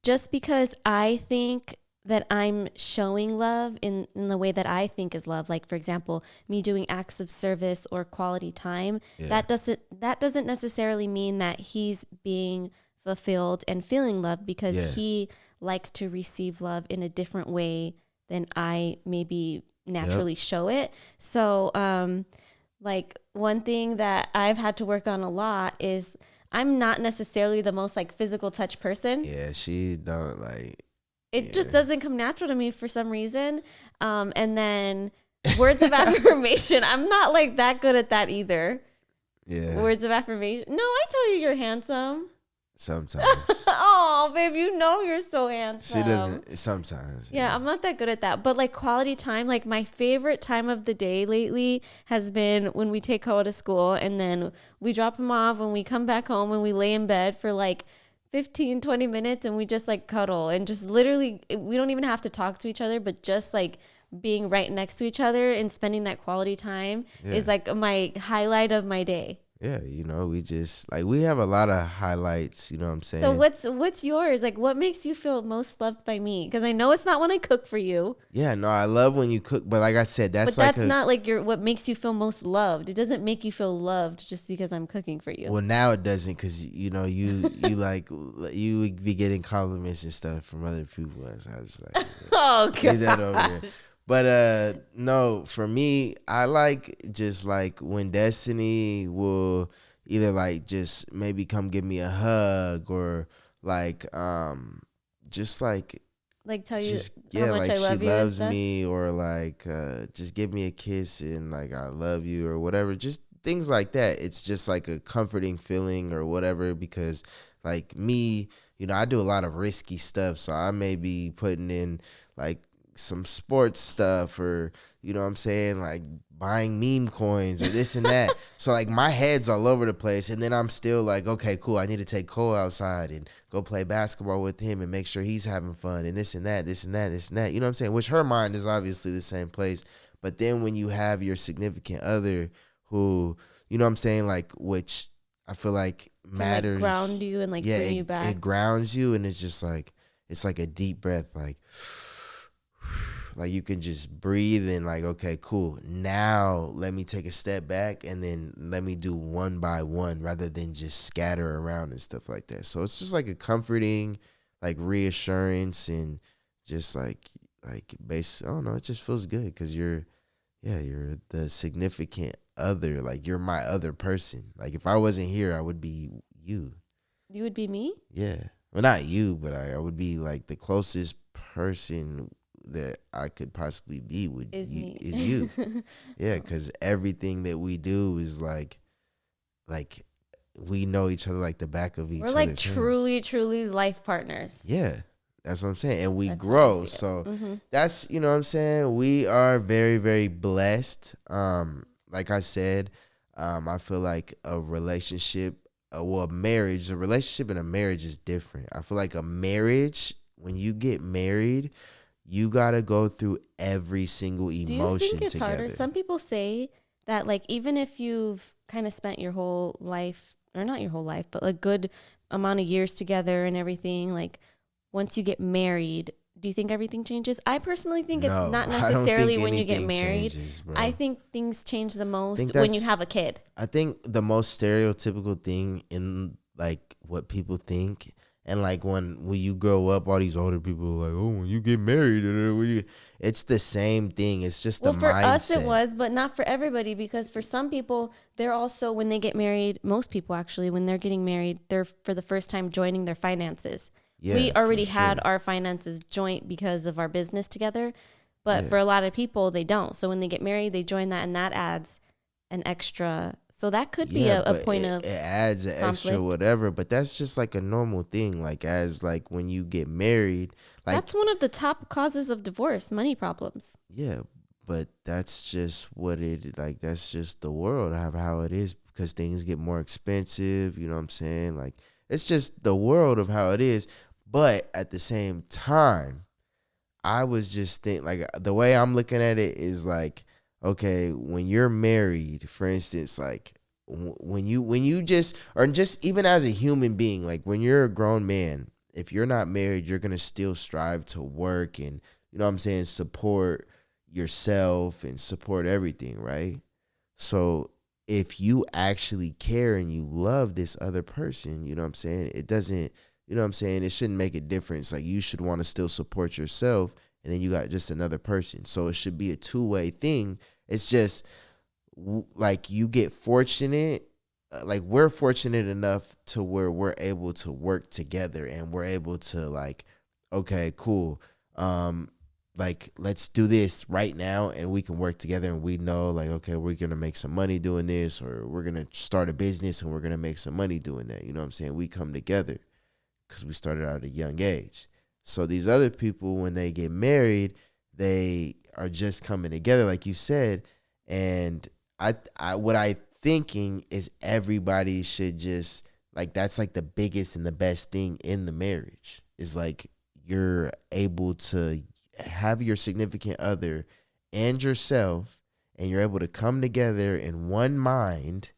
just because I think that I'm showing love in the way that I think is love, like for example, me doing acts of service or quality time, that doesn't necessarily mean that he's being fulfilled and feeling love because he likes to receive love in a different way than I maybe naturally show it. So like one thing that I've had to work on a lot is I'm not necessarily the most like physical touch person. Yeah, she don't like. It just doesn't come natural to me for some reason. And then words of affirmation, I'm not like that good at that either. Yeah. Words of affirmation. No, I tell you you're handsome. Sometimes. Oh, babe, you know you're so handsome. She doesn't. Sometimes. Yeah, I'm not that good at that. But like quality time, like my favorite time of the day lately has been when we take Koa to school and then we drop him off when we come back home and we lay in bed for like 15, 20 minutes and we just like cuddle and just literally, we don't even have to talk to each other, but just like being right next to each other and spending that quality time is like my highlight of my day. Yeah, we just like we have a lot of highlights, you know what I'm saying? So what's yours? Like what makes you feel most loved by me? Because I know it's not when I cook for you. Yeah, no, I love when you cook, but like I said, that's not like what makes you feel most loved. It doesn't make you feel loved just because I'm cooking for you. Well, now it doesn't because you like you would be getting compliments and stuff from other people. So I was like, oh god, leave that over here. But no, for me, I like just like when Destiny will either like just maybe come give me a hug or like just like tell you yeah, how much like I love she you loves me or like just give me a kiss and like I love you or whatever. Just things like that. It's just like a comforting feeling or whatever because like me, I do a lot of risky stuff, so I may be putting in like some sports stuff or you know what I'm saying, like buying meme coins or this and that. So like my head's all over the place and then I'm still like, okay, cool, I need to take Cole outside and go play basketball with him and make sure he's having fun and this and that, this and that, this and that. You know what I'm saying? Which her mind is obviously the same place. But then when you have your significant other who, you know what I'm saying, like which I feel like matters. Like ground you and like bring you back. It grounds you and it's just like it's like a deep breath, like you can just breathe and like, okay, cool. Now let me take a step back and then let me do one by one rather than just scatter around and stuff like that. So it's just like a comforting, like reassurance and just like base. I don't know. It just feels good because you're the significant other. Like you're my other person. Like if I wasn't here, I would be you. You would be me? Yeah. Well, not you, but I would be like the closest person that I could possibly be would Is you, me. is you. Yeah, because everything that we do is like we know each other like the back of We're each like other's hands. truly life partners. Yeah, that's what I'm saying. And we That's how I grow. see it. So Mm-hmm. that's, you know what I'm saying? We are very, very blessed. Like I said, I feel like a relationship, a relationship and a marriage is different. I feel like a marriage, when you get married, you got to go through every single Do you think emotion it's harder? together. Some people say that, like, even if you've kind of spent your whole life, or not your whole life, but a good amount of years together and everything, like, once you get married, do you think everything changes? I personally think it's No, not I don't necessarily think when you get anything married. changes, bro. I think things change the I most think when you that's have a kid. I think the most stereotypical thing in like what people think, and like when you grow up, all these older people are like, oh, when you get married, it's the same thing. It's just the Well, for us it mindset. was, but not for everybody, because for some people, they're also, when they get married, most people actually, when they're getting married, they're for the first time joining their finances. We Yeah, for already had sure. our finances joint because of our business together, but Yeah, for a lot of people, they don't. So when they get married, they join that, and that adds an extra. So that could be yeah, a but point it of adds an extra conflict. whatever. But that's just like a normal thing. Like as like when you get married, like That's one of the top causes of divorce, money problems. yeah, but that's just what it like. That's just the world of how it is because things get more expensive. You know what I'm saying? Like it's just the world of how it is. But at the same time, I was just think like the way I'm looking at it is like, okay, when you're married, for instance, like when you just or just even as a human being, like when you're a grown man, if you're not married, you're gonna still strive to work and you know what I'm saying, support yourself and support everything, right? So if you actually care and you love this other person, you know what I'm saying? It doesn't, you know what I'm saying? It shouldn't make a difference. Like you should want to still support yourself and then you got just another person. So it should be a two-way thing. It's just like you get fortunate like we're fortunate enough to where we're able to work together and we're able to like okay, cool. Um like let's do this right now and we can work together and we know like okay we're gonna make some money doing this or we're gonna start a business and we're gonna make some money doing that, you know what I'm saying? We come together because we started out at a young age. So these other people when they get married they are just coming together like you said. And I what I thinking is everybody should just like that's like the biggest and the best thing in the marriage is like you're able to have your significant other and yourself and you're able to come together in one mind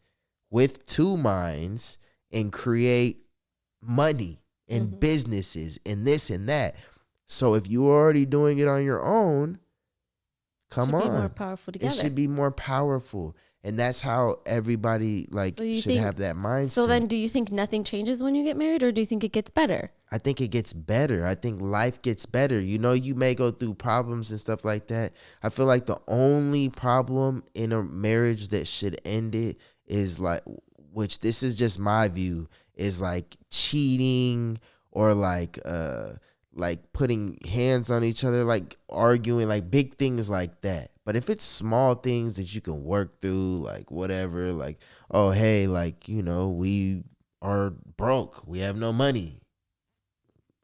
with two minds and create money and Mm-hmm. businesses and this and that. So if you're already doing it on your own, come Should be more on. powerful It together. should be more powerful. And that's how everybody So like you should think, have that so mindset. then do you think nothing changes when you get married, or do you think it gets better? I think it gets better. I think life gets better. You know, you may go through problems and stuff like that. I feel like the only problem in a marriage that should end it is like, which this is just my view, is like cheating or like putting hands on each other, like arguing, like big things like that. But if it's small things that you can work through, like whatever, like, oh, hey, like, you know, we are broke. We have no money.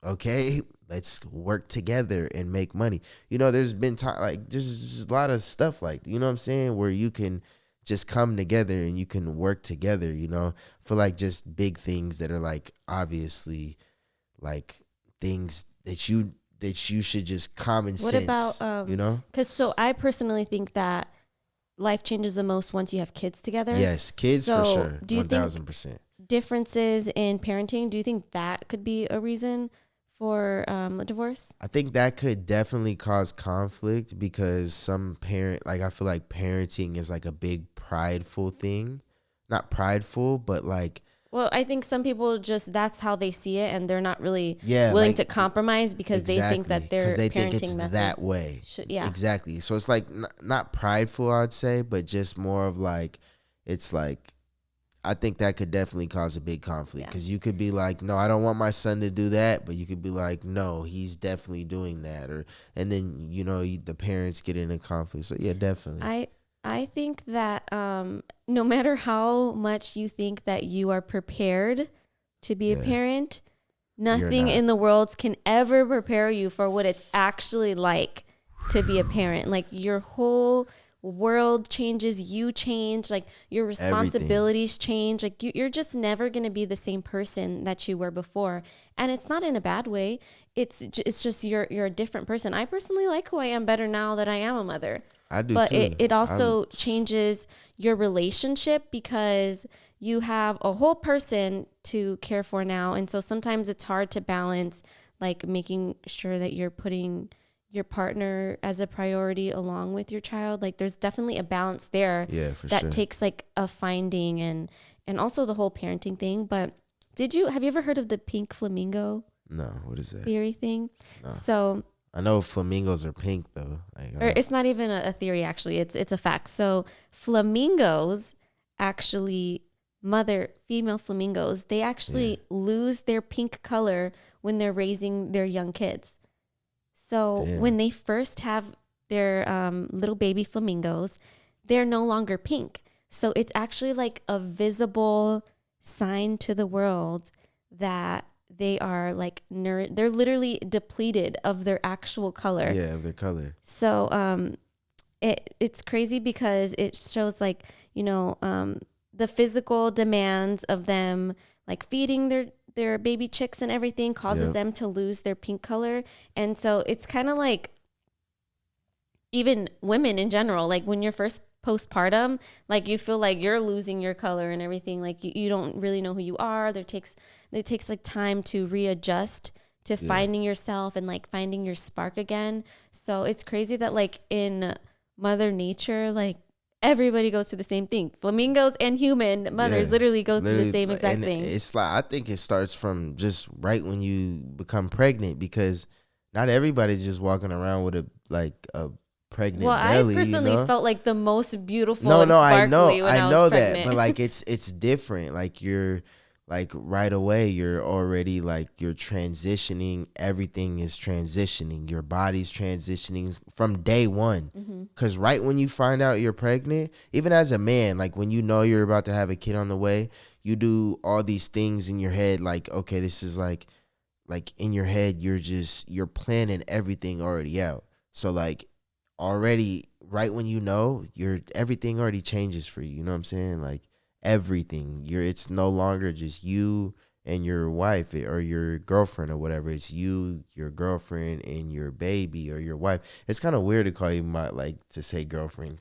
Okay, let's work together and make money. You know, there's been time like just a lot of stuff like you know what I'm saying where you can just come together and you can work together. You know, for like just big things that are like obviously like things that you should just common What about, sense. You know, because so I personally think that life changes the most once you have kids together. yes, kids for So sure, do you think 1000%. differences in parenting, do you think that could be a reason for a divorce? I think that could definitely cause conflict because some parent, like I feel like parenting is like a big prideful thing. Not prideful, but like, Well, I think some people just, that's how they see it, and they're not really yeah, willing like to compromise because they think exactly. that Because their they think it's parenting method that way. should, yeah. Exactly. So it's like not prideful, I'd say, but just more of like, it's like, I think that could definitely cause a big conflict because you could be like, no, I don't want my son to do that, but you could be like, no, he's definitely doing that, and then the parents get in a conflict. So yeah, definitely. I think that no matter how much you think that you are prepared to be a parent, nothing in the world can ever prepare you for what it's actually like to be a parent. Like your whole world changes, you change, like your responsibilities change. Like you're just never going to be the same person that you were before. And it's not in a bad way. It's just you're a different person. I personally like who I am better now that I am a mother. I do but too. It also changes your relationship because you have a whole person to care for now. And so sometimes it's hard to balance, like making sure that you're putting your partner as a priority along with your child. Like there's definitely a balance there that takes like a finding and also the whole parenting thing. But have you ever heard of the pink flamingo? No, what is that? Theory thing? No. So I know flamingos are pink though. Or it's not even a theory actually. It's a fact. So flamingos actually female flamingos, they actually lose their pink color when they're raising their young kids. So when they first have their little baby flamingos, they're no longer pink. So it's actually like a visible sign to the world that they are like they're literally depleted of their actual color. Yeah, of their color. So it's crazy because it shows like, the physical demands of them like feeding their baby chicks and everything causes them to lose their pink color. And so it's kind of like even women in general, like when you're first postpartum, like you feel like you're losing your color and everything. Like you don't really know who you are. It takes like time to readjust to finding yourself and like finding your spark again. So it's crazy that like in Mother Nature, like everybody goes through the same thing. Flamingos and human mothers literally go through the same exact thing. It's like, I think it starts from just right when you become pregnant, because not everybody's just walking around with a pregnant belly. I personally felt like the most beautiful I know I know pregnant. that, but like it's different. Like you're like right away you're already like you're transitioning. Everything is transitioning. Your body's transitioning from day one. Because right when you find out you're pregnant, even as a man, like when you know you're about to have a kid on the way, you do all these things in your head. Like, okay, this is like in your head, you're planning everything already out. So like already right when everything already changes for you. You know what I'm saying? Like everything. It's no longer just you and your wife or your girlfriend or whatever. It's you, your girlfriend, and your baby or your wife. It's kind of weird to call you to say girlfriend.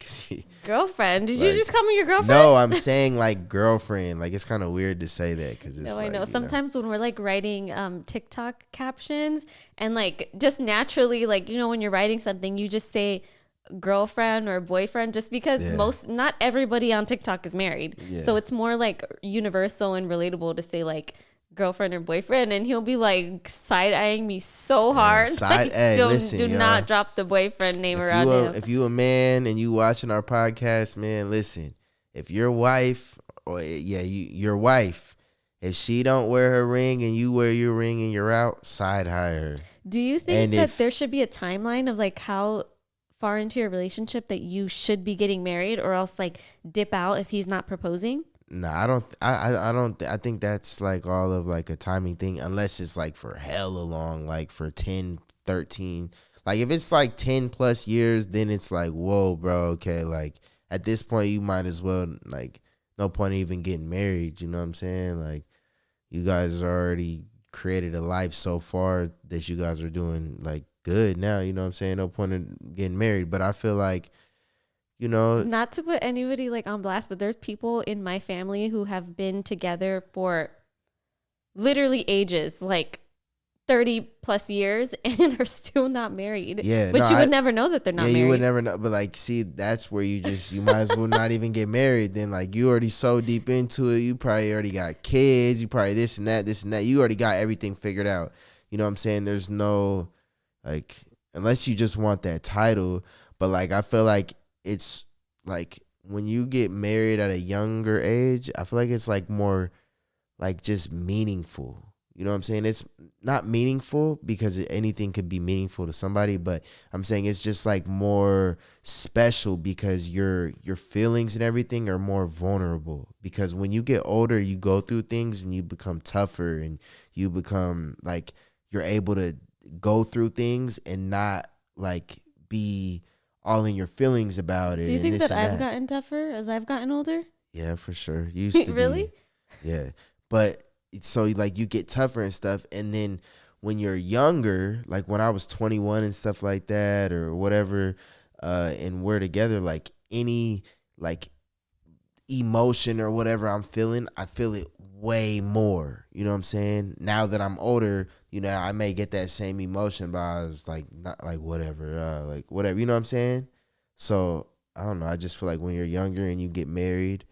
Girlfriend? Did you just call me your girlfriend? No, I'm saying like girlfriend. Like it's kind of weird to say that because it's I know. Sometimes when we're like writing TikTok captions and like just naturally like, when you're writing something, you just say girlfriend or boyfriend just because not everybody on TikTok is married. So it's more like universal and relatable to say like girlfriend or boyfriend, and he'll be like side-eyeing me so hard. Do not drop the boyfriend name around him. If you a man and you watching our podcast, man, listen. If your wife your wife, if she don't wear her ring and you wear your ring and you're out, side-eye her. Do you think that there should be a timeline of like how far into your relationship that you should be getting married, or else like dip out if he's not proposing? No, I don't. I think that's like all of like a timing thing, unless it's like for hella long, like for 10, 13. Like if it's like 10 plus years, then it's like, whoa, bro. Okay, like at this point, you might as well like no point even getting married. You know what I'm saying? Like you guys already created a life so far that you guys are doing like good now. You know what I'm saying? No point in getting married. But I feel like, not to put anybody like on blast, but there's people in my family who have been together for literally ages, like 30 plus years, and are still not married. Yeah, but you would never know that they're not married. You would never know. But like, see, that's where you might as well not even get married. Then like you already so deep into it. You probably already got kids. You probably this and that. You already got everything figured out. You know what I'm saying? There's no like, unless you just want that title. But like, I feel like it's like when you get married at a younger age, I feel like it's like more like just meaningful. You know what I'm saying? It's not meaningful because anything could be meaningful to somebody, but I'm saying it's just like more special because your feelings and everything are more vulnerable. Because when you get older, you go through things and you become tougher and you become like you're able to go through things and not like be all in your feelings about it. Do you and think this that and I've that. gotten tougher as I've gotten older? Yeah, for sure. You used to Really? be. Yeah. But so like you get tougher and stuff. And then when you're younger, like when I was 21 and stuff like that or whatever, and we're together, like any like emotion or whatever I'm feeling, I feel it way more. You know what I'm saying? Now that I'm older, I may get that same emotion, but I was like, not like whatever, like whatever. You know what I'm saying? So I don't know. I just feel like when you're younger and you get married,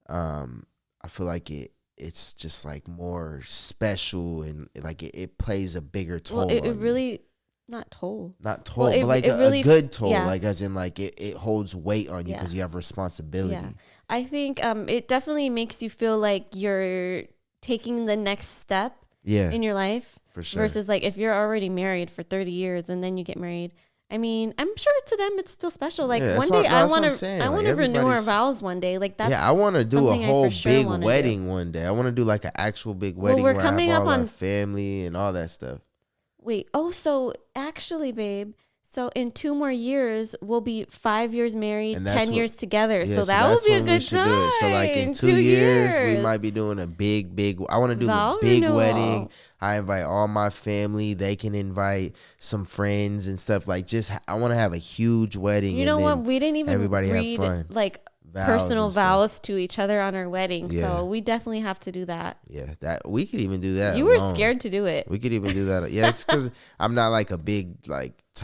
I feel like it's just like more special and like it plays a bigger toll Well, it on you. really not toll. Not Well, toll, but like it a really good toll, yeah. like as in like it holds weight on you Yeah. because you have responsibility. Yeah. I think it definitely makes you feel like you're taking the next step Yeah, in your life for sure. versus like if you're already married for 30 years and then you get married. I mean, I'm sure to them it's still special. Like Yeah, one day I want to I want to renew our vows one day. Like that's yeah, I want to do a something I whole for sure big wanna do. wedding one day. I want to do like an actual big Well, wedding we're where I have coming up all our on family and all that stuff. Wait, oh, so actually, babe, so in 2 more years, we'll be 5 years married, And that's 10 what- years together. Yeah, so that will that's be a when we good should time. do it. So like in 2 years, we might be doing a big. I want to do Vow a big renewal. wedding. I invite all my family. They can invite some friends and stuff. Like I want to have a huge wedding. You and know then what? We didn't even everybody have read fun. like Vows personal and stuff. vows to each other on our wedding. Yeah. So we definitely have to do that. Yeah, that we could even do that. You were alone. scared to do it. We could even do that. Yeah, it's because I'm not like a big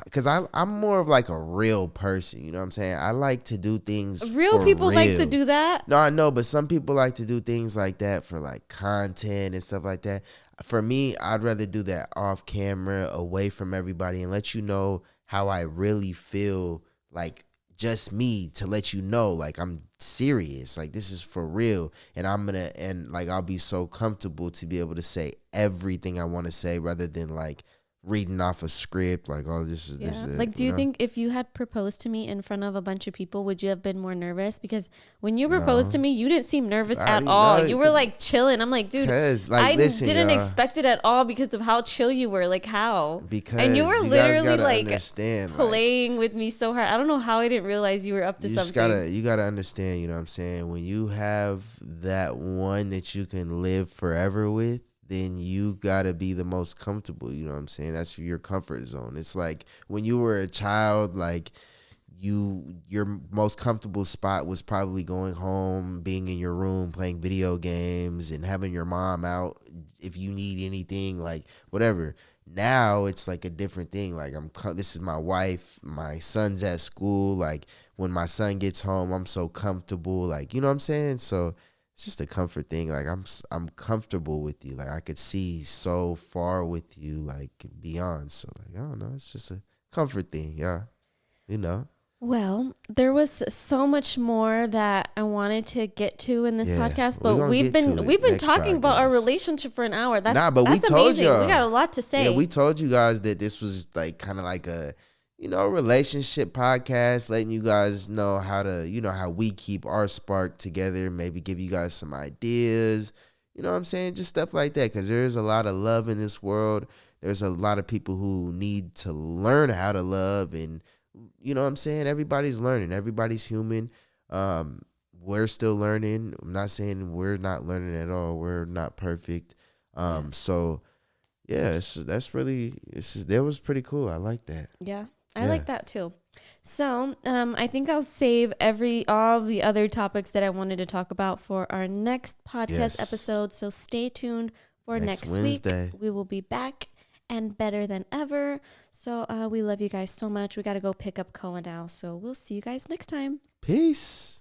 because I'm more of like a real person. You know what I'm saying? I like to do things. Real for people like real. to do that. No, I know, but some people like to do things like that for like content and stuff like that. For me, I'd rather do that off camera, away from everybody, and let you know how I really feel. Like just me to let you know, like I'm serious. Like this is for real, and I'll be so comfortable to be able to say everything I want to say rather than like reading off a script like, oh, this is this is it, Like, do you think if you had proposed to me in front of a bunch of people, would you have been more nervous? Because when you proposed to me, you didn't seem nervous at all. You were like chilling. I'm like, dude, I didn't expect it at all because of how chill you were. Like how? Because and you were literally like understand, playing with me so hard. I don't know how I didn't realize you were up to something. You gotta understand, you know what I'm saying? When you have that one that you can live forever with, then you gotta be the most comfortable. You know what I'm saying? That's your comfort zone. It's like when you were a child, like your most comfortable spot was probably going home, being in your room, playing video games, and having your mom out if you need anything, like whatever. Now it's like a different thing. Like this is my wife, my son's at school. Like when my son gets home, I'm so comfortable. Like, you know what I'm saying? So it's just a comfort thing. Like I'm comfortable with you. Like I could see so far with you, like beyond. So like I don't know. It's just a comfort thing, yeah. You know. Well, there was so much more that I wanted to get to in this podcast, but we've been talking about our relationship for an hour. That's we told amazing. y'all. We got a lot to say. Yeah, we told you guys that this was like kind of like a relationship podcast, letting you guys know how to, how we keep our spark together, maybe give you guys some ideas, you know what I'm saying? Just stuff like that, because there's a lot of love in this world. There's a lot of people who need to learn how to love, and you know what I'm saying? Everybody's learning. Everybody's human. We're still learning. I'm not saying we're not learning at all. We're not perfect. So yeah, that was pretty cool. I like that. Yeah. I like that too. So I think I'll save all the other topics that I wanted to talk about for our next podcast episode. So stay tuned for next Wednesday. Week. We will be back and better than ever. So we love you guys so much. We got to go pick up Koa now. So we'll see you guys next time. Peace.